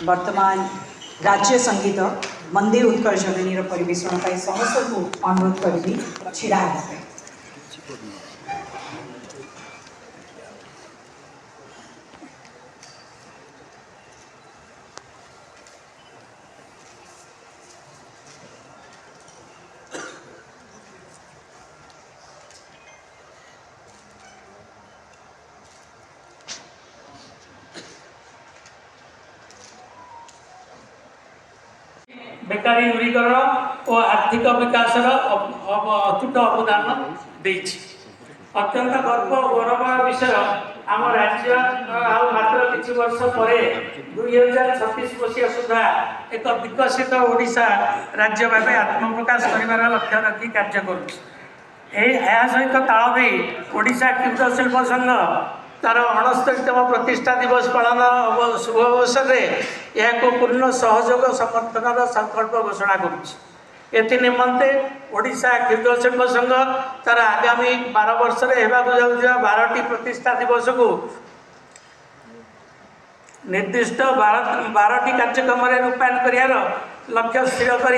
वर्तमान राज्य संगीत मंदे उत्कर्ष जनीर परिवेशन समस्त को अनुरोध करी छिड़ा बेकारी दूरीकरण और आर्थिक विकास अतुट अवदान देछि। अत्यंत गर्व और गौरव विषय आम राज्य मात्र किछि वर्ष पर 2036 मसीहा सुधा एक विकसित ओडिशा राज्य भाव आत्मप्रकाश कर लक्ष्य रखी कार्य सहित ताल दे ओडिशा क्षुद्र शिल्प संघ तार 69तम प्रतिष्ठा दिवस पालन शुभ अवसर में पूर्ण सहयोग समर्थन संकल्प घोषणा कर निमंते ओडिशा क्षुद्र शिल्प संघ तार आगामी 12 वर्ष होगा 12टी प्रतिष्ठा दिवस को निर्दिष्ट 12टी कार्यक्रम रूपायन कर लक्ष्य स्थिर कर